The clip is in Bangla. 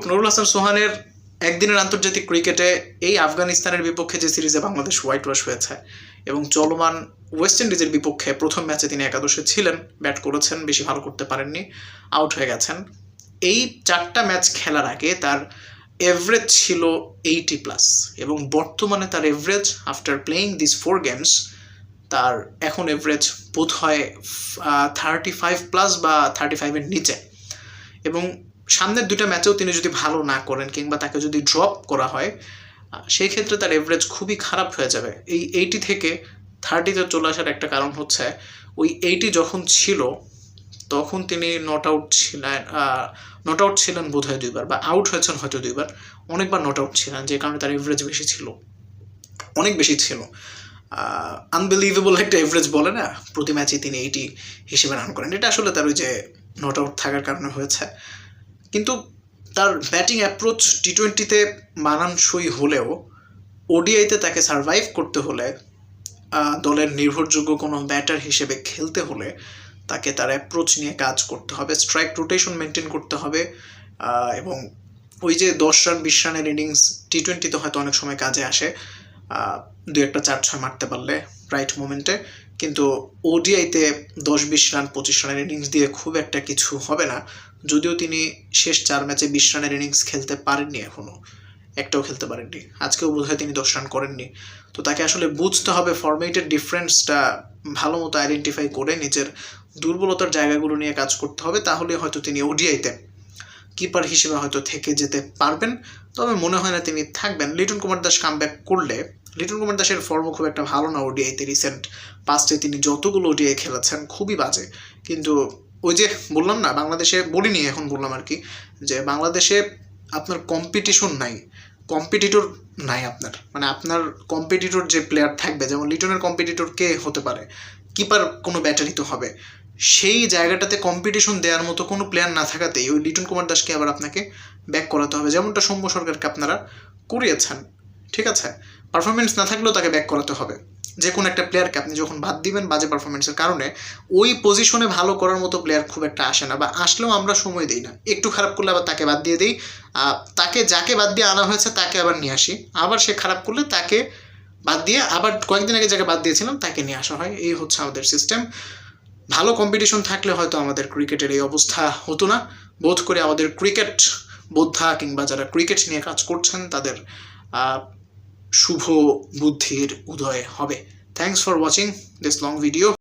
নুরুল হাসান সোহানের একদিনের আন্তর্জাতিক ক্রিকেটে এই আফগানিস্তানের বিপক্ষে যে সিরিজে বাংলাদেশ হোয়াইট ওয়াশ হয়েছে এবং চলমান ওয়েস্ট ইন্ডিজের বিপক্ষে প্রথম ম্যাচে তিনি একাদশে ছিলেন, ব্যাট করেছেন, বেশি ভালো করতে পারেননি, আউট হয়ে গেছেন। এই 4টা ম্যাচ খেলার আগে তার এভারেজ ছিল 80+ এবং বর্তমানে তার average after playing this 4 games তার এখন এভারেজ বোধ হয় 35+ বা 35-এর নিচে। এবং সামনের 2টা ম্যাচেও তিনি যদি ভালো না করেন কিংবা তাকে যদি ড্রপ করা হয় সেই ক্ষেত্রে তার এভারেজ খুবই খারাপ হয়ে যাবে। এই 80 থেকে 30-তে চলে আসার একটা কারণ হচ্ছে ওই 80 যখন ছিল তখন তিনি নট আউট ছিলেন বোধ হয় 2বার, বা আউট হয়েছেন হয়তো 2বার, অনেকবার নট আউট ছিলেন, যে কারণে তার এভারেজ বেশি ছিল, অনেক বেশি ছিল। আনবিলিভেবল একটা এভারেজ বলে না, প্রতি ম্যাচে তিনি 80 হিসেবে রান করেন। এটা আসলে তার ওই যে নট আউট থাকার কারণে হয়েছে। কিন্তু তার ব্যাটিং অ্যাপ্রোচ টি-20তে মানানসই হলেও ওডিআইতে তাকে সারভাইভ করতে হলে, দলের নির্ভরযোগ্য কোনো ব্যাটার হিসেবে খেলতে হলে তাকে তার অ্যাপ্রোচ নিয়ে কাজ করতে হবে, স্ট্রাইক রোটেশন মেনটেন করতে হবে। এবং ওই যে 10 রান 20 রানের ইনিংস টি-20তে হয়তো অনেক সময় কাজে আসে, 2-1 4-6 মারতে পারলে রাইট মোমেন্টে, কিন্তু ওডিআইতে 10-20 রান 25 রানের ইনিংস দিয়ে খুব একটা কিছু হবে না। যদিও তিনি শেষ 4 ম্যাচে 20 রানের ইনিংস খেলতে পারেননি, এখনও একটাও খেলতে পারেননি, আজকেও বোধহয় তিনি 10 রান করেননি। তো তাকে আসলে বুঝতে হবে ফরম্যাটের ডিফারেন্সটা ভালো মতো আইডেন্টিফাই করে নিজের দুর্বলতার জায়গাগুলো নিয়ে কাজ করতে হবে, তাহলে হয়তো তিনি ওডিআইতে কিপার হিসেবে হয়তো থেকে যেতে পারবেন। তবে মনে হয় না তিনি থাকবেন। লিটন কুমার দাস কামব্যাক করলে, লিটন কুমার দাসের ফর্মও খুব একটা ভালো না ওডিআইতে, রিসেন্ট পাস্টে তিনি যতগুলো ওডিআই খেলেছেন খুবই বাজে। কিন্তু ওই যে বললাম না, বাংলাদেশে বলিনি, এখন বললাম আর কি, যে বাংলাদেশে আপনার কম্পিটিশন নাই, কম্পিটিটর নাই আপনার, মানে আপনার কম্পিটিটর যে প্লেয়ার থাকবে, যেমন লিটনের কম্পিটিটর কে হতে পারে, কিপার কোনো ব্যাটারই তো হবে, সেই জায়গাটাতে কম্পিটিশন দেওয়ার মতো কোনো প্লেয়ার না থাকাতেই ওই লিটন কুমার দাসকে আবার আপনাকে ব্যাক করাতে হবে, যেমনটা সৌম্য সরকারকে আপনারা করিয়েছেন। ঠিক আছে, পারফরমেন্স না থাকলেও তাকে ব্যাক করাতে হবে। যে কোনো একটা প্লেয়ারকে আপনি যখন বাদ দিবেন বাজে পারফরমেন্সের কারণে, ওই পজিশনে ভালো করার মতো প্লেয়ার খুব একটা আসে না, বা আসলেও আমরা সময় দিই না, একটু খারাপ করলে আবার তাকে বাদ দিয়ে দিই, তাকে যাকে বাদ দিয়ে আনা হয়েছে তাকে আবার নিয়ে আসি, আবার সে খারাপ করলে তাকে বাদ দিয়ে আবার কয়েকদিন আগে যাকে বাদ দিয়েছিলাম তাকে নিয়ে আসা হয়। এই হচ্ছে আমাদের সিস্টেম। ভালো কম্পিটিশন থাকলে হয়তো আমাদের ক্রিকেটের এই অবস্থা হতো না। বোধ করে আমাদের ক্রিকেট বোদ্ধা কিংবা যারা ক্রিকেট নিয়ে কাজ করছেন তাদের শুভ বুদ্ধির উদয় হবে। Thanks for watching this long video.